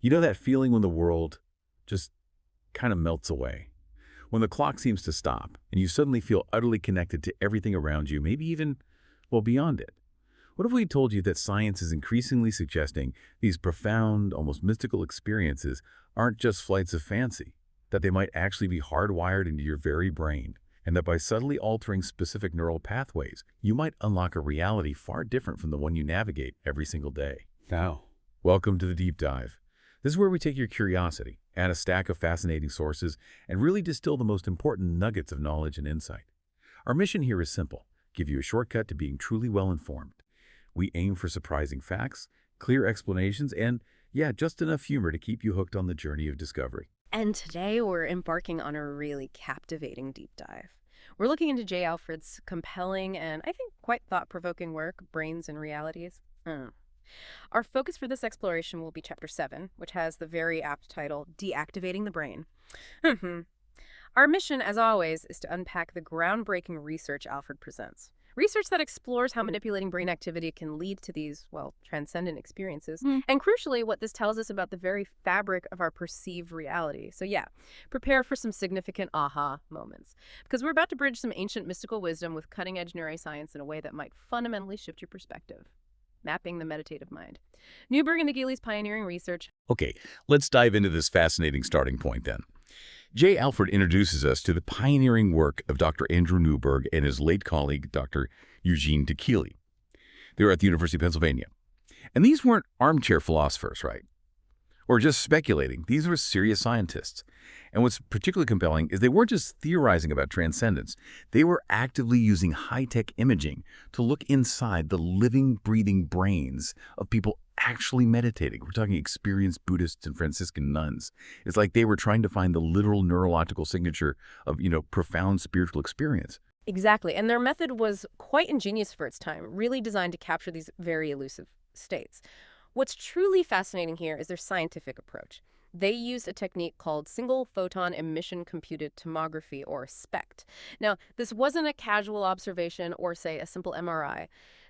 You know that feeling when the world just kind of melts away? When the clock seems to stop and you suddenly feel utterly connected to everything around you, maybe even, well, beyond it. What if we told you that science is increasingly suggesting these profound, almost mystical experiences aren't just flights of fancy, that they might actually be hardwired into your very brain, and that by subtly altering specific neural pathways, you might unlock a reality far different from the one you navigate every single day? Now, welcome to the Deep Dive. This is where we take your curiosity, add a stack of fascinating sources, and really distill the most important nuggets of knowledge and insight. Our mission here is simple: give you a shortcut to being truly well-informed. We aim for surprising facts, clear explanations, and, yeah, just enough humor to keep you hooked on the journey of discovery. And today we're embarking on a really captivating deep dive. We're looking into Jay Alfred's compelling and I think quite thought-provoking work, Brains and Realities. Our focus for this exploration will be Chapter 7, which has the very apt title, Deactivating the Brain. Our mission, as always, is to unpack the groundbreaking research Alfred presents. Research that explores how manipulating brain activity can lead to these, well, transcendent experiences, and crucially, what this tells us about the very fabric of our perceived reality. So yeah, prepare for some significant aha moments, because we're about to bridge some ancient mystical wisdom with cutting-edge neuroscience in a way that might fundamentally shift your perspective. Mapping the meditative mind. Newberg and Nagili's pioneering research. Okay, let's dive into this fascinating starting point then. Jay Alfred introduces us to the pioneering work of Dr. Andrew Newberg and his late colleague, Dr. Eugene. They were at the University of Pennsylvania. And these weren't armchair philosophers, right? Or just speculating. These were serious scientists. And what's particularly compelling is they weren't just theorizing about transcendence. They were actively using high-tech imaging to look inside the living, breathing brains of people actually meditating. We're talking experienced Buddhists and Franciscan nuns. It's like they were trying to find the literal neurological signature of, profound spiritual experience. Exactly. And their method was quite ingenious for its time, really designed to capture these very elusive states. What's truly fascinating here is their scientific approach. They used a technique called single photon emission computed tomography, or SPECT. Now, this wasn't a casual observation or, say, a simple MRI.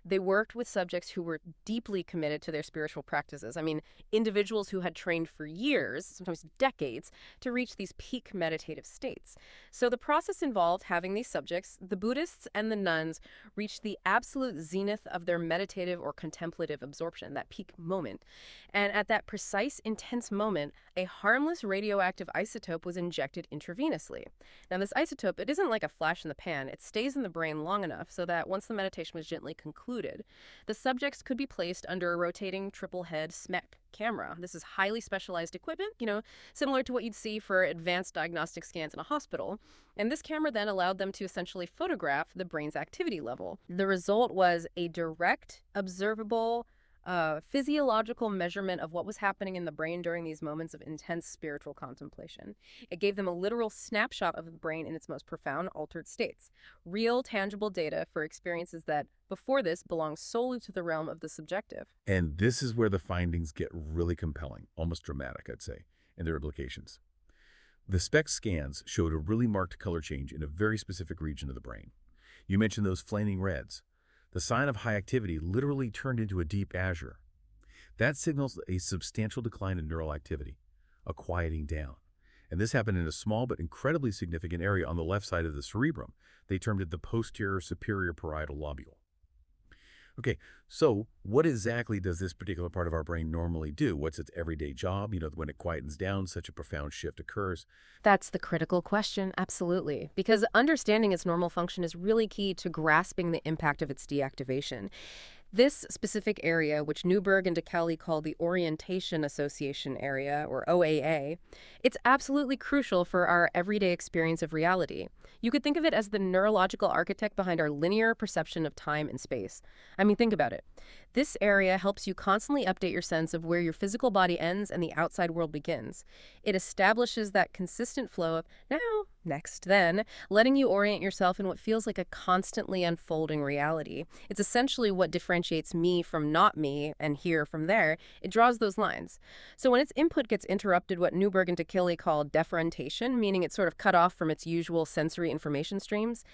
They worked with subjects who were deeply committed to their spiritual practices. I mean, individuals who had trained for years, sometimes decades, to reach these peak meditative states. So the process involved having these subjects, the Buddhists and the nuns, reach the absolute zenith of their meditative or contemplative absorption, that peak moment. And at that precise, intense moment, a harmless radioactive isotope was injected intravenously. Now, this isotope, it isn't like a flash in the pan. It stays in the brain long enough so that once the meditation was gently concluded, the subjects could be placed under a rotating triple-head SMEC camera. This is highly specialized equipment, similar to what you'd see for advanced diagnostic scans in a hospital. And this camera then allowed them to essentially photograph the brain's activity level. The result was a direct, observable, physiological measurement of what was happening in the brain during these moments of intense spiritual contemplation. It gave them a literal snapshot of the brain in its most profound altered states. Real, tangible data for experiences that, before this, belonged solely to the realm of the subjective. And this is where the findings get really compelling, almost dramatic, I'd say, in their implications. The SPECT scans showed a really marked color change in a very specific region of the brain. You mentioned those flaming reds. The sign of high activity literally turned into a deep azure. That signals a substantial decline in neural activity, a quieting down. And this happened in a small but incredibly significant area on the left side of the cerebrum. They termed it the posterior superior parietal lobule. Okay, so what exactly does this particular part of our brain normally do? What's its everyday job? When it quietens down, such a profound shift occurs. That's the critical question, absolutely. Because understanding its normal function is really key to grasping the impact of its deactivation. This specific area, which Newberg and DeKelly call the Orientation Association Area, or OAA, it's absolutely crucial for our everyday experience of reality. You could think of it as the neurological architect behind our linear perception of time and space. I mean, think about it. This area helps you constantly update your sense of where your physical body ends and the outside world begins. It establishes that consistent flow of now, next, then, letting you orient yourself in what feels like a constantly unfolding reality. It's essentially what differentiates me from not me and here from there. It draws those lines. So when its input gets interrupted, what Newberg and DeKelly call deafferentation, meaning it's sort of cut off from its usual sensory information streams,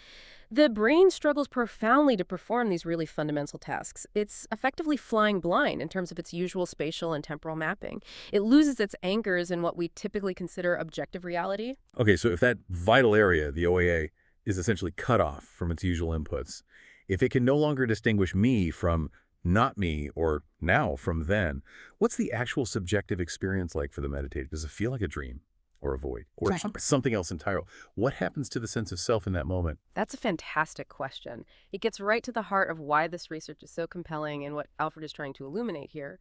The brain struggles profoundly to perform these really fundamental tasks. It's effectively flying blind in terms of its usual spatial and temporal mapping. It loses its anchors in what we typically consider objective reality. Okay, so if that vital area, the OAA, is essentially cut off from its usual inputs, if it can no longer distinguish me from not me or now from then, what's the actual subjective experience like for the meditator? Does it feel like a dream or a void or Right. something else entirely? What happens to the sense of self in that moment? That's a fantastic question. It gets right to the heart of why this research is so compelling and what Alfred is trying to illuminate here.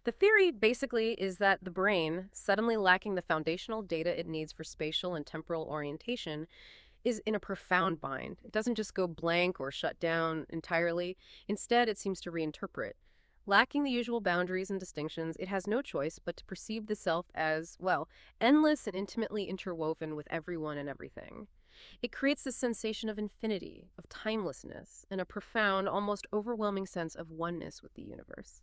The theory basically is that the brain, suddenly lacking the foundational data it needs for spatial and temporal orientation, is in a profound bind. It doesn't just go blank or shut down entirely. Instead, it seems to reinterpret. Lacking the usual boundaries and distinctions, it has no choice but to perceive the self as, well, endless and intimately interwoven with everyone and everything. It creates this sensation of infinity, of timelessness, and a profound, almost overwhelming sense of oneness with the universe.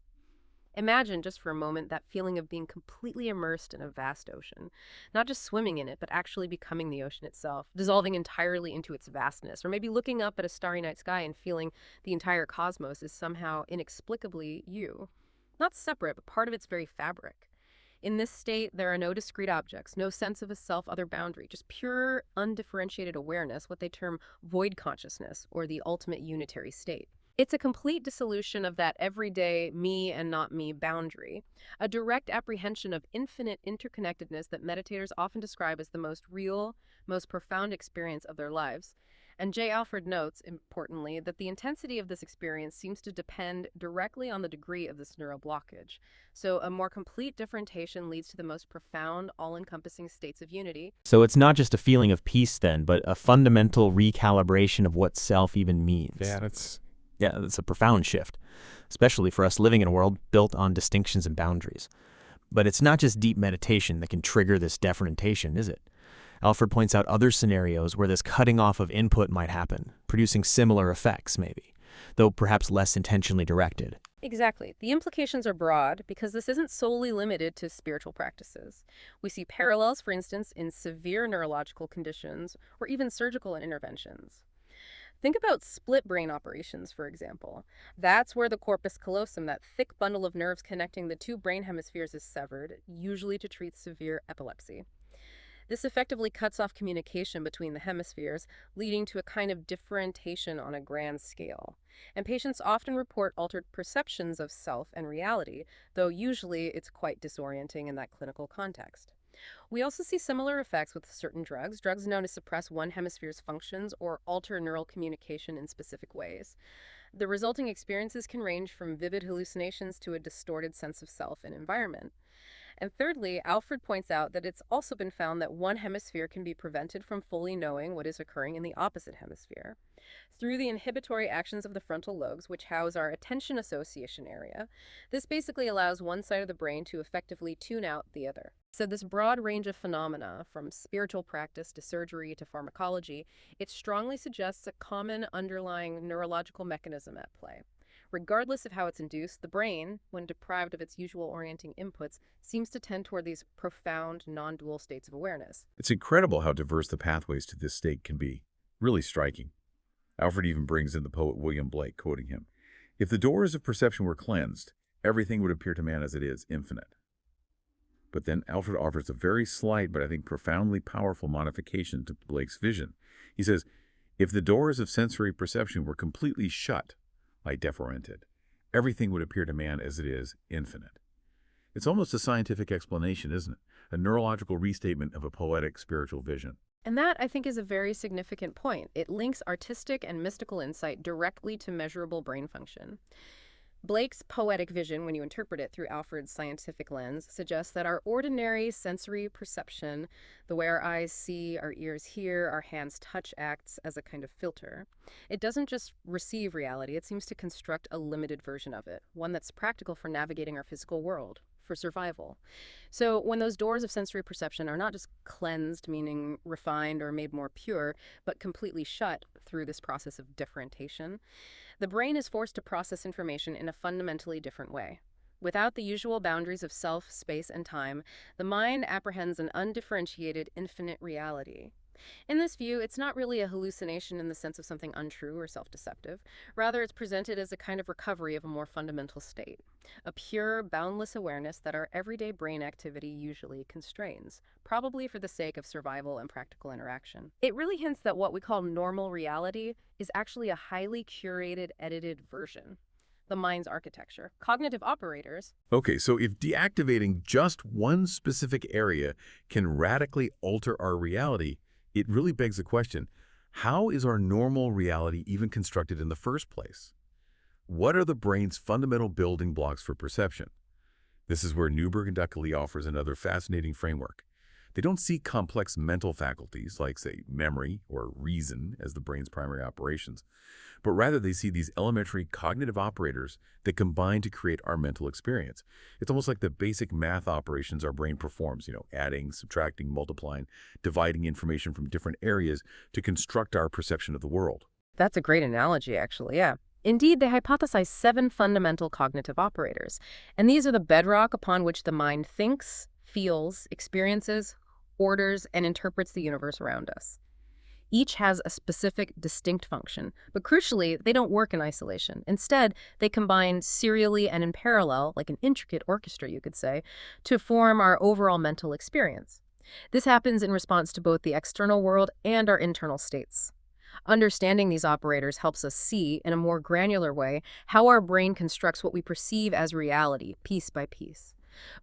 Imagine, just for a moment, that feeling of being completely immersed in a vast ocean. Not just swimming in it, but actually becoming the ocean itself, dissolving entirely into its vastness, or maybe looking up at a starry night sky and feeling the entire cosmos is somehow inexplicably you. Not separate, but part of its very fabric. In this state, there are no discrete objects, no sense of a self other boundary, just pure, undifferentiated awareness, what they term void consciousness, or the ultimate unitary state. It's a complete dissolution of that everyday me and not me boundary, a direct apprehension of infinite interconnectedness that meditators often describe as the most real, most profound experience of their lives. And Jay Alfred notes, importantly, that the intensity of this experience seems to depend directly on the degree of this neural blockage. So a more complete differentiation leads to the most profound, all-encompassing states of unity. So it's not just a feeling of peace then, but a fundamental recalibration of what self even means. Yeah, that's a profound shift, especially for us living in a world built on distinctions and boundaries. But it's not just deep meditation that can trigger this deafferentation, is it? Alfred points out other scenarios where this cutting off of input might happen, producing similar effects maybe, though perhaps less intentionally directed. Exactly. The implications are broad because this isn't solely limited to spiritual practices. We see parallels, for instance, in severe neurological conditions or even surgical interventions. Think about split brain operations, for example. That's where the corpus callosum, that thick bundle of nerves connecting the two brain hemispheres, is severed, usually to treat severe epilepsy. This effectively cuts off communication between the hemispheres, leading to a kind of differentiation on a grand scale. And patients often report altered perceptions of self and reality, though usually it's quite disorienting in that clinical context. We also see similar effects with certain drugs known to suppress one hemisphere's functions or alter neural communication in specific ways. The resulting experiences can range from vivid hallucinations to a distorted sense of self and environment. And thirdly, Alfred points out that it's also been found that one hemisphere can be prevented from fully knowing what is occurring in the opposite hemisphere. Through the inhibitory actions of the frontal lobes, which house our attention association area, this basically allows one side of the brain to effectively tune out the other. So this broad range of phenomena, from spiritual practice to surgery to pharmacology, it strongly suggests a common underlying neurological mechanism at play. Regardless of how it's induced, the brain, when deprived of its usual orienting inputs, seems to tend toward these profound, non-dual states of awareness. It's incredible how diverse the pathways to this state can be. Really striking. Alfred even brings in the poet William Blake, quoting him, "If the doors of perception were cleansed, everything would appear to man as it is, infinite." But then Alfred offers a very slight, but I think profoundly powerful modification to Blake's vision. He says, if the doors of sensory perception were completely shut, like deafferented, everything would appear to man as it is, infinite. It's almost a scientific explanation, isn't it? A neurological restatement of a poetic spiritual vision. And that, I think, is a very significant point. It links artistic and mystical insight directly to measurable brain function. Blake's poetic vision, when you interpret it through Alfred's scientific lens, suggests that our ordinary sensory perception, the way our eyes see, our ears hear, our hands touch, acts as a kind of filter. It doesn't just receive reality, it seems to construct a limited version of it, one that's practical for navigating our physical world, for survival. So when those doors of sensory perception are not just cleansed, meaning refined or made more pure, but completely shut through this process of differentiation, the brain is forced to process information in a fundamentally different way. Without the usual boundaries of self, space, and time, the mind apprehends an undifferentiated, infinite reality. In this view, it's not really a hallucination in the sense of something untrue or self-deceptive. Rather, it's presented as a kind of recovery of a more fundamental state, a pure, boundless awareness that our everyday brain activity usually constrains, probably for the sake of survival and practical interaction. It really hints that what we call normal reality is actually a highly curated, edited version. The mind's architecture. Cognitive operators. Okay, so if deactivating just one specific area can radically alter our reality, it really begs the question, how is our normal reality even constructed in the first place? What are the brain's fundamental building blocks for perception? This is where Newberg and Duckley offers another fascinating framework. They don't see complex mental faculties like, say, memory or reason as the brain's primary operations, but rather they see these elementary cognitive operators that combine to create our mental experience. It's almost like the basic math operations our brain performs, adding, subtracting, multiplying, dividing information from different areas to construct our perception of the world. That's a great analogy, actually, yeah. Indeed, they hypothesize 7 fundamental cognitive operators, and these are the bedrock upon which the mind thinks, feels, experiences, orders, and interprets the universe around us. Each has a specific, distinct function, but crucially, they don't work in isolation. Instead, they combine serially and in parallel, like an intricate orchestra, you could say, to form our overall mental experience. This happens in response to both the external world and our internal states. Understanding these operators helps us see, in a more granular way, how our brain constructs what we perceive as reality, piece by piece,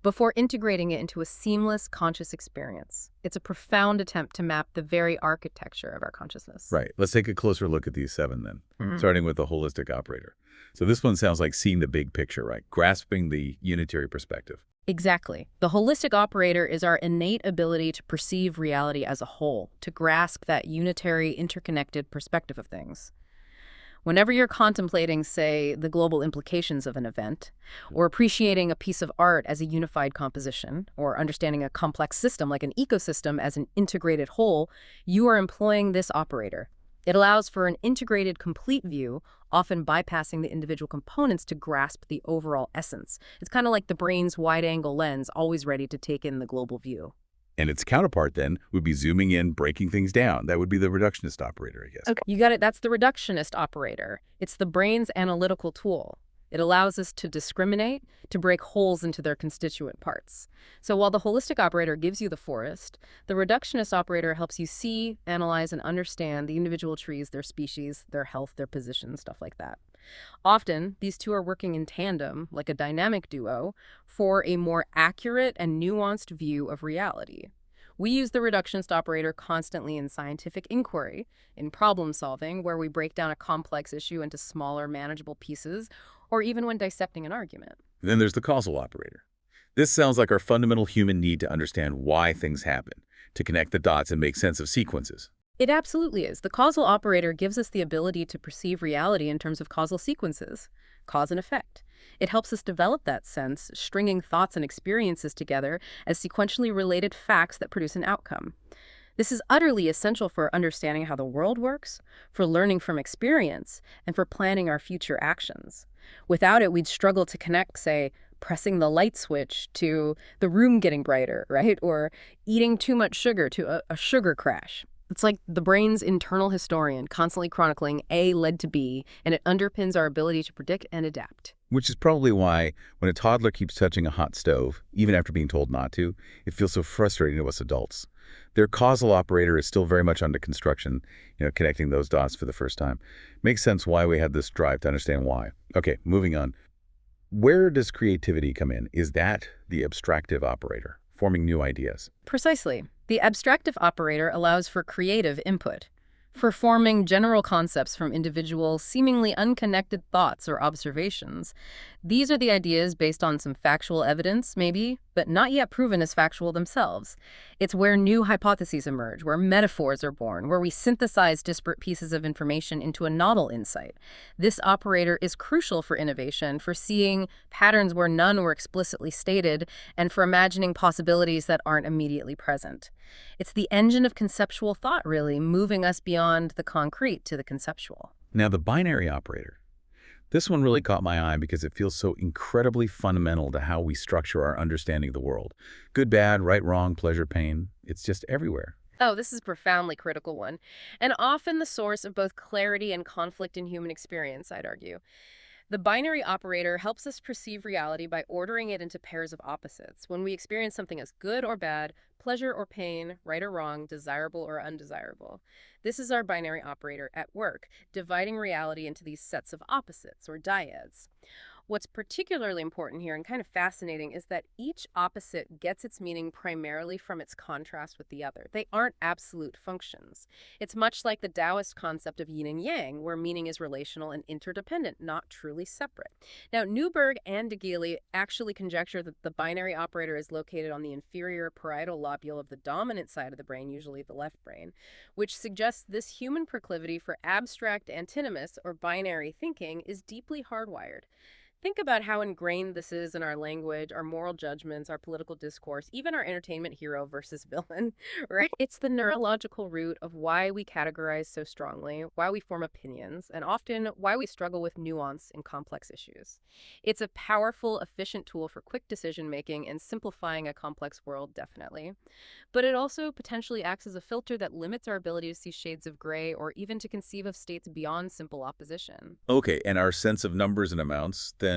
before integrating it into a seamless, conscious experience. It's a profound attempt to map the very architecture of our consciousness. Right. Let's take a closer look at these 7 then, starting with the holistic operator. So this one sounds like seeing the big picture, right? Grasping the unitary perspective. Exactly. The holistic operator is our innate ability to perceive reality as a whole, to grasp that unitary, interconnected perspective of things. Whenever you're contemplating, say, the global implications of an event, or appreciating a piece of art as a unified composition, or understanding a complex system like an ecosystem as an integrated whole, you are employing this operator. It allows for an integrated, complete view, often bypassing the individual components to grasp the overall essence. It's kind of like the brain's wide-angle lens, always ready to take in the global view. And its counterpart, then, would be zooming in, breaking things down. That would be the reductionist operator, I guess. Okay, you got it. That's the reductionist operator. It's the brain's analytical tool. It allows us to discriminate, to break holes into their constituent parts. So while the holistic operator gives you the forest, the reductionist operator helps you see, analyze, and understand the individual trees, their species, their health, their position, stuff like that. Often, these two are working in tandem, like a dynamic duo, for a more accurate and nuanced view of reality. We use the reductionist operator constantly in scientific inquiry, in problem solving, where we break down a complex issue into smaller, manageable pieces, or even when dissecting an argument. Then there's the causal operator. This sounds like our fundamental human need to understand why things happen, to connect the dots and make sense of sequences. It absolutely is. The causal operator gives us the ability to perceive reality in terms of causal sequences, cause and effect. It helps us develop that sense, stringing thoughts and experiences together as sequentially related facts that produce an outcome. This is utterly essential for understanding how the world works, for learning from experience, and for planning our future actions. Without it, we'd struggle to connect, say, pressing the light switch to the room getting brighter, right? Or eating too much sugar to a sugar crash. It's like the brain's internal historian constantly chronicling A led to B, and it underpins our ability to predict and adapt. Which is probably why when a toddler keeps touching a hot stove, even after being told not to, it feels so frustrating to us adults. Their causal operator is still very much under construction, connecting those dots for the first time. Makes sense why we have this drive to understand why. Okay, moving on. Where does creativity come in? Is that the abstractive operator, forming new ideas? Precisely. The abstractive operator allows for creative input, for forming general concepts from individual, seemingly unconnected thoughts or observations. These are the ideas based on some factual evidence, maybe, but not yet proven as factual themselves. It's where new hypotheses emerge, where metaphors are born, where we synthesize disparate pieces of information into a novel insight. This operator is crucial for innovation, for seeing patterns where none were explicitly stated, and for imagining possibilities that aren't immediately present. It's the engine of conceptual thought, really, moving us beyond the concrete to the conceptual. Now, the binary operator. This one really caught my eye because it feels so incredibly fundamental to how we structure our understanding of the world. Good, bad, right, wrong, pleasure, pain. It's just everywhere. Oh, this is a profoundly critical one, and often the source of both clarity and conflict in human experience, I'd argue. The binary operator helps us perceive reality by ordering it into pairs of opposites. When we experience something as good or bad, pleasure or pain, right or wrong, desirable or undesirable. This is our binary operator at work, dividing reality into these sets of opposites or dyads. What's particularly important here and kind of fascinating is that each opposite gets its meaning primarily from its contrast with the other. They aren't absolute functions. It's much like the Taoist concept of yin and yang, where meaning is relational and interdependent, not truly separate. Now, Newberg and de Gili actually conjecture that the binary operator is located on the inferior parietal lobule of the dominant side of the brain, usually the left brain, which suggests this human proclivity for abstract antinomous or binary thinking is deeply hardwired. Think about how ingrained this is in our language, our moral judgments, our political discourse, even our entertainment hero versus villain, right? It's the neurological root of why we categorize so strongly, why we form opinions, and often why we struggle with nuance in complex issues. It's a powerful, efficient tool for quick decision making and simplifying a complex world, definitely. But it also potentially acts as a filter that limits our ability to see shades of gray or even to conceive of states beyond simple opposition. Okay, and our sense of numbers and amounts, then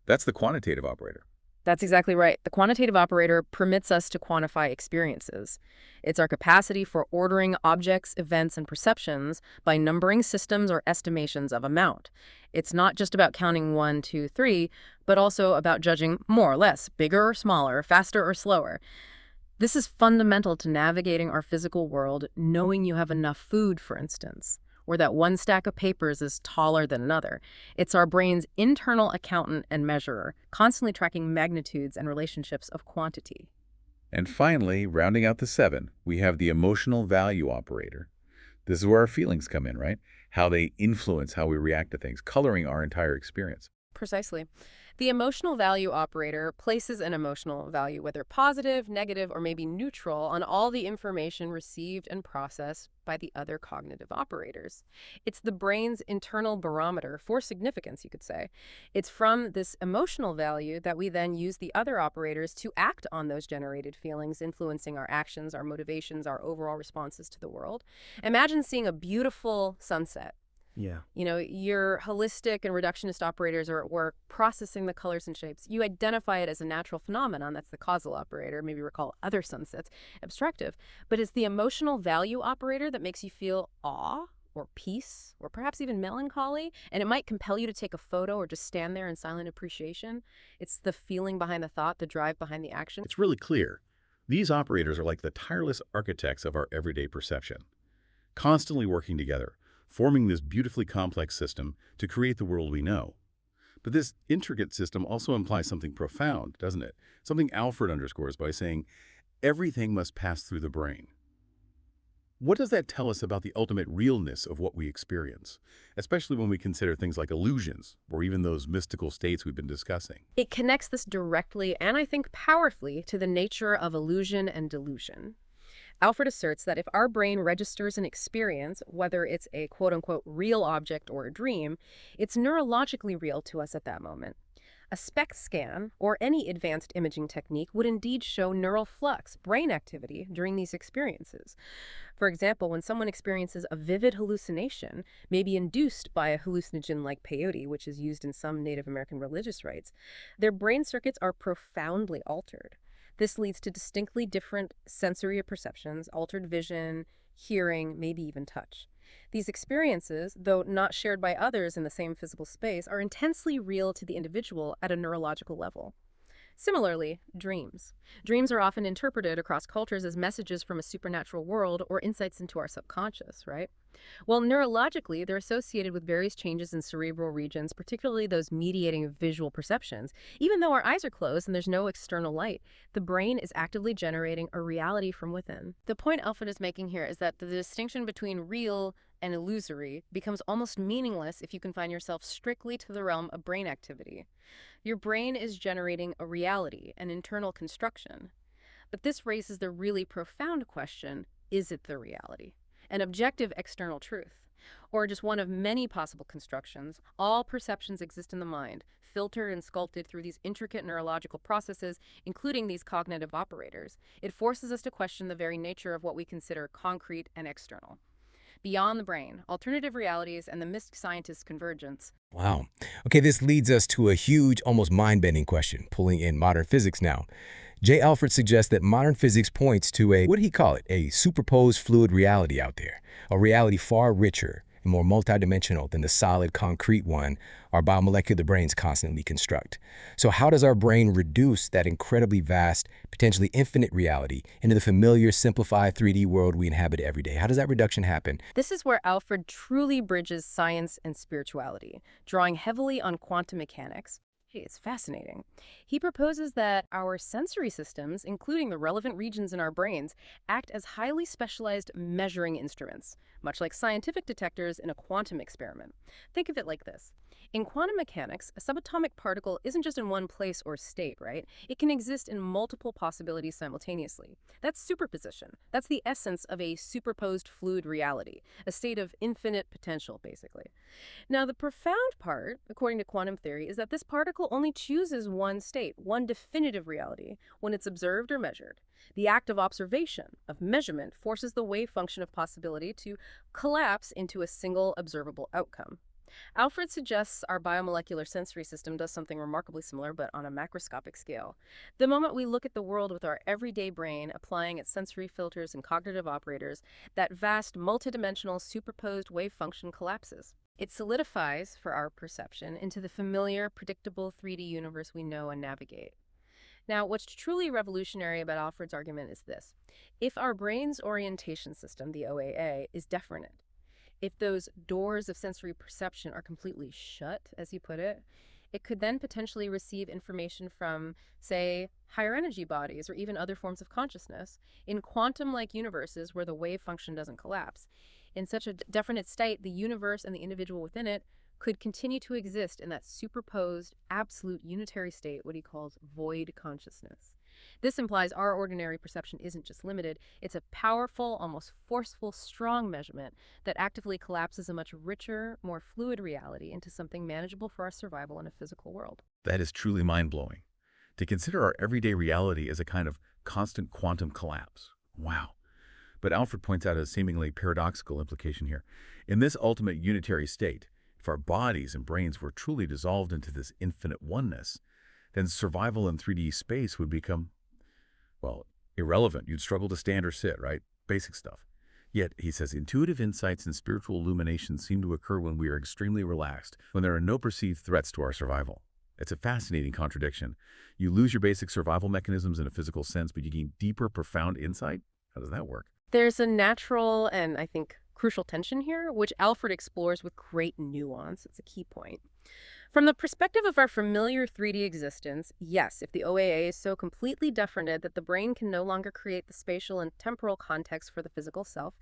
that's the quantitative operator. That's exactly right. The quantitative operator permits us to quantify experiences. It's our capacity for ordering objects, events, and perceptions by numbering systems or estimations of amount. It's not just about counting 1, 2, 3, but also about judging more or less, bigger or smaller, faster or slower. This is fundamental to navigating our physical world, knowing you have enough food, for instance, or that one stack of papers is taller than another. It's our brain's internal accountant and measurer, constantly tracking magnitudes and relationships of quantity. And finally, rounding out the 7, we have the emotional value operator. This is where our feelings come in, right? How they influence how we react to things, coloring our entire experience. Precisely. The emotional value operator places an emotional value, whether positive, negative, or maybe neutral, on all the information received and processed by the other cognitive operators. It's the brain's internal barometer for significance, you could say. It's from this emotional value that we then use the other operators to act on those generated feelings, influencing our actions, our motivations, our overall responses to the world. Imagine seeing a beautiful sunset. Yeah. You know, your holistic and reductionist operators are at work processing the colors and shapes. You identify it as a natural phenomenon. That's the causal operator. Maybe recall other sunsets, abstractive. But it's the emotional value operator that makes you feel awe or peace or perhaps even melancholy. And it might compel you to take a photo or just stand there in silent appreciation. It's the feeling behind the thought, the drive behind the action. It's really clear. These operators are like the tireless architects of our everyday perception, constantly working together, forming this beautifully complex system to create the world we know. But this intricate system also implies something profound, doesn't it? Something Alfred underscores by saying, everything must pass through the brain. What does that tell us about the ultimate realness of what we experience, especially when we consider things like illusions or even those mystical states we've been discussing? It connects this directly and I think powerfully to the nature of illusion and delusion. Alfred asserts that if our brain registers an experience, whether it's a quote-unquote real object or a dream, it's neurologically real to us at that moment. A SPECT scan, or any advanced imaging technique, would indeed show neural flux, brain activity, during these experiences. For example, when someone experiences a vivid hallucination, maybe induced by a hallucinogen like peyote, which is used in some Native American religious rites, their brain circuits are profoundly altered. This leads to distinctly different sensory perceptions, altered vision, hearing, maybe even touch. These experiences, though not shared by others in the same physical space, are intensely real to the individual at a neurological level. Similarly, dreams. Dreams are often interpreted across cultures as messages from a supernatural world or insights into our subconscious, right? Well, neurologically, they're associated with various changes in cerebral regions, particularly those mediating visual perceptions. Even though our eyes are closed and there's no external light, the brain is actively generating a reality from within. The point Alfred is making here is that the distinction between real and illusory becomes almost meaningless if you confine yourself strictly to the realm of brain activity. Your brain is generating a reality, an internal construction. But this raises the really profound question, is it the reality? An objective external truth. or just one of many possible constructions. All perceptions exist in the mind, filtered and sculpted through these intricate neurological processes, including these cognitive operators. It forces us to question the very nature of what we consider concrete and external. Beyond the brain, alternative realities and the mystic scientist's convergence. Wow. Okay, this leads us to a huge, almost mind-bending question, pulling in modern physics now. Jay Alfred suggests that modern physics points to what did he call it? A superposed fluid reality out there, a reality far richer and more multidimensional than the solid concrete one our biomolecular brains constantly construct. So how does our brain reduce that incredibly vast, potentially infinite reality into the familiar, simplified 3D world we inhabit every day? How does that reduction happen? This is where Alfred truly bridges science and spirituality, drawing heavily on quantum mechanics. Hey, it's fascinating. He proposes that our sensory systems, including the relevant regions in our brains, act as highly specialized measuring instruments, much like scientific detectors in a quantum experiment. Think of it like this. In quantum mechanics, a subatomic particle isn't just in one place or state, right? It can exist in multiple possibilities simultaneously. That's superposition. That's the essence of a superposed fluid reality, a state of infinite potential, basically. Now, the profound part, according to quantum theory, is that this particle only chooses one state, one definitive reality, when it's observed or measured. The act of observation, of measurement, forces the wave function of possibility to collapse into a single observable outcome. Alfred suggests our biomolecular sensory system does something remarkably similar, but on a macroscopic scale. The moment we look at the world with our everyday brain, applying its sensory filters and cognitive operators, that vast, multidimensional, superposed wave function collapses. It solidifies, for our perception, into the familiar, predictable 3D universe we know and navigate. Now, what's truly revolutionary about Alfred's argument is this. If our brain's orientation system, the OAA, is deafened, if those doors of sensory perception are completely shut, as he put it, it could then potentially receive information from, say, higher energy bodies or even other forms of consciousness in quantum-like universes where the wave function doesn't collapse. In such a definite state, the universe and the individual within it could continue to exist in that superposed, absolute unitary state, what he calls void consciousness. This implies our ordinary perception isn't just limited, it's a powerful, almost forceful, strong measurement that actively collapses a much richer, more fluid reality into something manageable for our survival in a physical world. That is truly mind-blowing. To consider our everyday reality as a kind of constant quantum collapse. Wow. But Alfred points out a seemingly paradoxical implication here. In this ultimate unitary state, if our bodies and brains were truly dissolved into this infinite oneness, then survival in 3D space would become, well, irrelevant. You'd struggle to stand or sit, right? Basic stuff. Yet, he says, intuitive insights and spiritual illumination seem to occur when we are extremely relaxed, when there are no perceived threats to our survival. It's a fascinating contradiction. You lose your basic survival mechanisms in a physical sense, but you gain deeper, profound insight? How does that work? There's a natural and, I think, crucial tension here, which Alfred explores with great nuance. It's a key point. From the perspective of our familiar 3D existence, yes, if the OAA is so completely deafened that the brain can no longer create the spatial and temporal context for the physical self,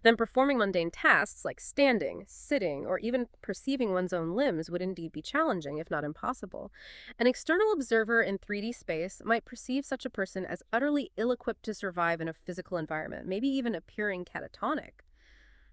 then performing mundane tasks like standing, sitting, or even perceiving one's own limbs would indeed be challenging, if not impossible. An external observer in 3D space might perceive such a person as utterly ill-equipped to survive in a physical environment, maybe even appearing catatonic.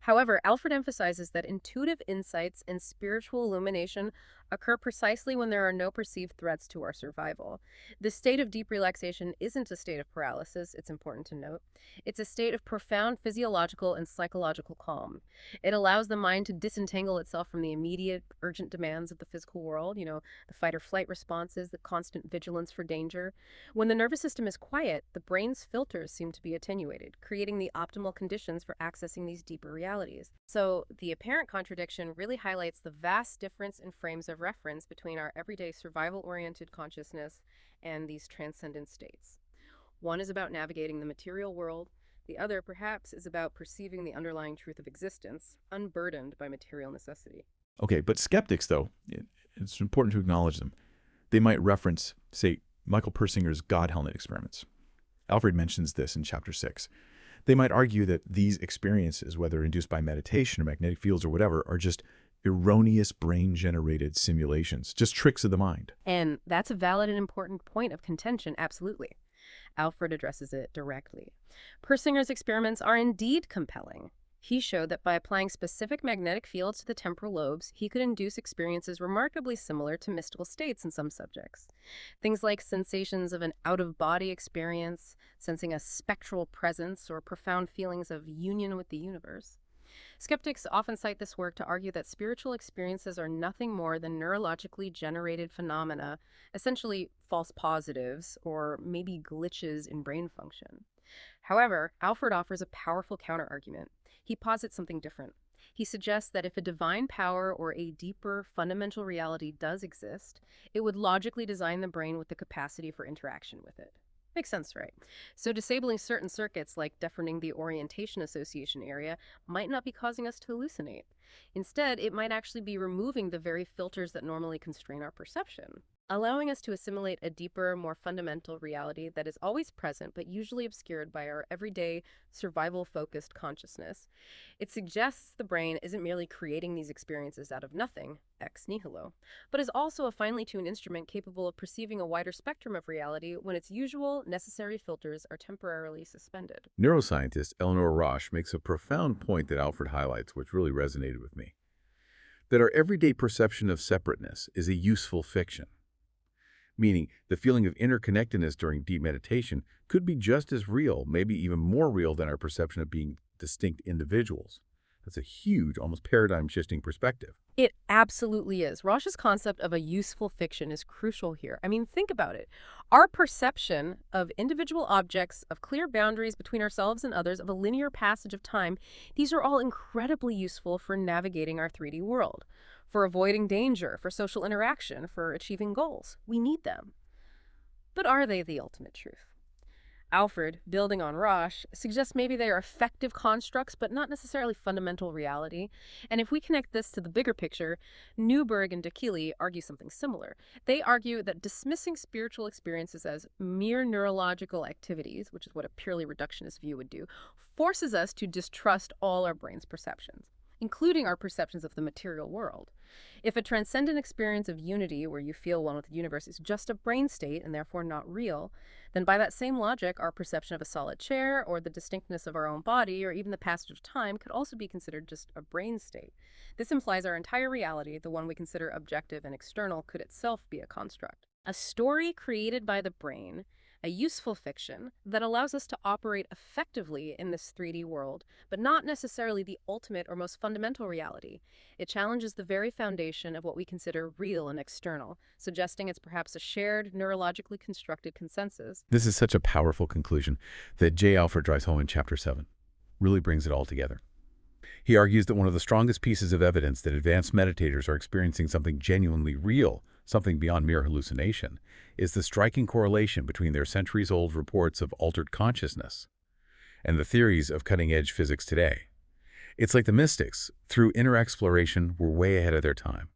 However, Alfred emphasizes that intuitive insights and spiritual illumination occur precisely when there are no perceived threats to our survival. This state of deep relaxation isn't a state of paralysis, it's important to note. It's a state of profound physiological and psychological calm. It allows the mind to disentangle itself from the immediate, urgent demands of the physical world, the fight or flight responses, the constant vigilance for danger. When the nervous system is quiet, the brain's filters seem to be attenuated, creating the optimal conditions for accessing these deeper realities. So the apparent contradiction really highlights the vast difference in frames of reference between our everyday survival-oriented consciousness and these transcendent states. One is about navigating the material world. The other, perhaps, is about perceiving the underlying truth of existence, unburdened by material necessity. Okay, but skeptics, though, it's important to acknowledge them. They might reference, say, Michael Persinger's God helmet experiments. Alfred mentions this in Chapter 6. They might argue that these experiences, whether induced by meditation or magnetic fields or whatever, are just erroneous brain-generated simulations, just tricks of the mind. And that's a valid and important point of contention, absolutely. Alfred addresses it directly. Persinger's experiments are indeed compelling. He showed that by applying specific magnetic fields to the temporal lobes, he could induce experiences remarkably similar to mystical states in some subjects. Things like sensations of an out-of-body experience, sensing a spectral presence, or profound feelings of union with the universe. Skeptics often cite this work to argue that spiritual experiences are nothing more than neurologically generated phenomena, essentially false positives or maybe glitches in brain function. However, Alfred offers a powerful counterargument. He posits something different. He suggests that if a divine power or a deeper fundamental reality does exist, it would logically design the brain with the capacity for interaction with it. Makes sense, right? So disabling certain circuits, like deafening the orientation association area, might not be causing us to hallucinate. Instead, it might actually be removing the very filters that normally constrain our perception, allowing us to assimilate a deeper, more fundamental reality that is always present but usually obscured by our everyday, survival-focused consciousness. It suggests the brain isn't merely creating these experiences out of nothing, ex nihilo, but is also a finely tuned instrument capable of perceiving a wider spectrum of reality when its usual, necessary filters are temporarily suspended. Neuroscientist Eleanor Rosch makes a profound point that Alfred highlights, which really resonated with me. That our everyday perception of separateness is a useful fiction. Meaning, the feeling of interconnectedness during deep meditation could be just as real, maybe even more real than our perception of being distinct individuals. That's a huge, almost paradigm-shifting perspective. It absolutely is. Rosh's concept of a useful fiction is crucial here. I mean, think about it. Our perception of individual objects, of clear boundaries between ourselves and others, of a linear passage of time, these are all incredibly useful for navigating our 3D world, for avoiding danger, for social interaction, for achieving goals. We need them. But are they the ultimate truth? Alfred, building on Rosh, suggests maybe they are effective constructs, but not necessarily fundamental reality. And if we connect this to the bigger picture, Newberg and Dakili argue something similar. They argue that dismissing spiritual experiences as mere neurological activities, which is what a purely reductionist view would do, forces us to distrust all our brain's perceptions, including our perceptions of the material world. If a transcendent experience of unity where you feel one with the universe is just a brain state and therefore not real, then by that same logic, our perception of a solid chair or the distinctness of our own body or even the passage of time could also be considered just a brain state. This implies our entire reality, the one we consider objective and external, could itself be a construct. A story created by the brain, a useful fiction that allows us to operate effectively in this 3D world, but not necessarily the ultimate or most fundamental reality. It challenges the very foundation of what we consider real and external, suggesting it's perhaps a shared, neurologically constructed consensus. This is such a powerful conclusion that Jay Alfred drives home in Chapter 7. Really brings it all together. He argues that one of the strongest pieces of evidence that advanced meditators are experiencing something genuinely real, something beyond mere hallucination, is the striking correlation between their centuries-old reports of altered consciousness and the theories of cutting-edge physics today. It's like the mystics, through inner exploration, were way ahead of their time,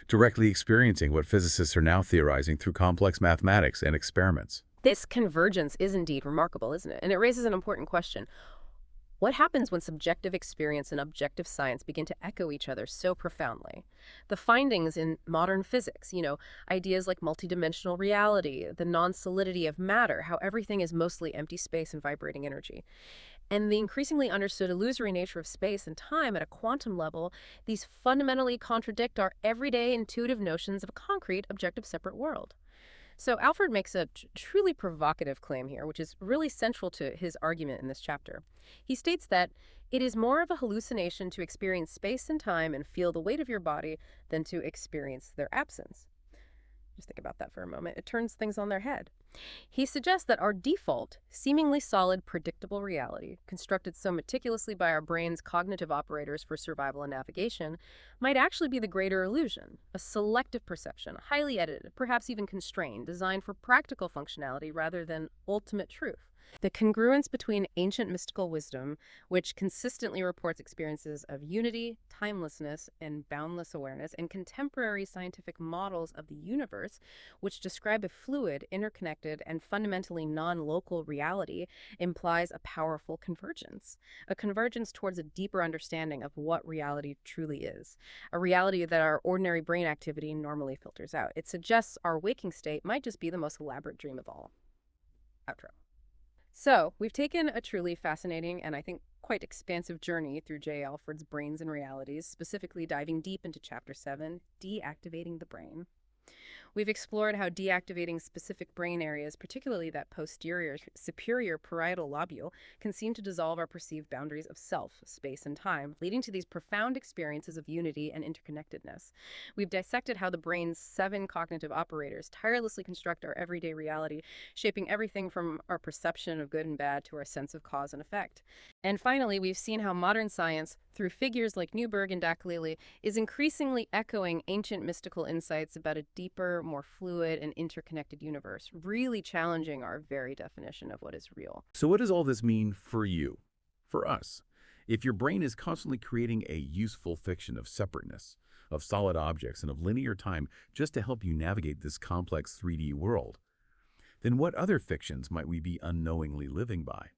directly experiencing what physicists are now theorizing through complex mathematics and experiments. This convergence is indeed remarkable, isn't it? And it raises an important question. What happens when subjective experience and objective science begin to echo each other so profoundly? The findings in modern physics, ideas like multidimensional reality, the non-solidity of matter, how everything is mostly empty space and vibrating energy, and the increasingly understood illusory nature of space and time at a quantum level, these fundamentally contradict our everyday intuitive notions of a concrete, objective, separate world. So Alfred makes a truly provocative claim here, which is really central to his argument in this chapter. He states that it is more of a hallucination to experience space and time and feel the weight of your body than to experience their absence. Just think about that for a moment. It turns things on their head. He suggests that our default, seemingly solid, predictable reality, constructed so meticulously by our brain's cognitive operators for survival and navigation, might actually be the greater illusion, a selective perception, highly edited, perhaps even constrained, designed for practical functionality rather than ultimate truth. The congruence between ancient mystical wisdom, which consistently reports experiences of unity, timelessness, and boundless awareness, and contemporary scientific models of the universe, which describe a fluid, interconnected, and fundamentally non-local reality, implies a powerful convergence. A convergence towards a deeper understanding of what reality truly is, a reality that our ordinary brain activity normally filters out. It suggests our waking state might just be the most elaborate dream of all. Outro. So, we've taken a truly fascinating and I think quite expansive journey through Jay Alfred's Brains and Realities, specifically diving deep into Chapter 7, Deactivating the Brain. We've explored how deactivating specific brain areas, particularly that posterior superior parietal lobule, can seem to dissolve our perceived boundaries of self, space, and time, leading to these profound experiences of unity and interconnectedness. We've dissected how the brain's 7 cognitive operators tirelessly construct our everyday reality, shaping everything from our perception of good and bad to our sense of cause and effect. And finally, we've seen how modern science, through figures like Newberg and Dakalili, is increasingly echoing ancient mystical insights about a deeper, more fluid and interconnected universe, really challenging our very definition of what is real. So what does all this mean for you, for us? If your brain is constantly creating a useful fiction of separateness, of solid objects, and of linear time just to help you navigate this complex 3D world, then what other fictions might we be unknowingly living by?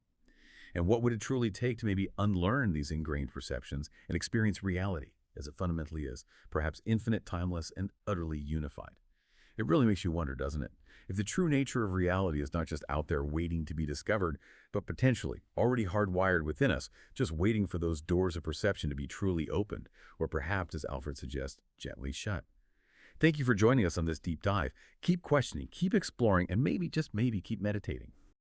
And what would it truly take to maybe unlearn these ingrained perceptions and experience reality as it fundamentally is, perhaps infinite, timeless, and utterly unified? It really makes you wonder, doesn't it? If the true nature of reality is not just out there waiting to be discovered, but potentially already hardwired within us, just waiting for those doors of perception to be truly opened, or perhaps, as Alfred suggests, gently shut. Thank you for joining us on this deep dive. Keep questioning, keep exploring, and maybe, just maybe, keep meditating.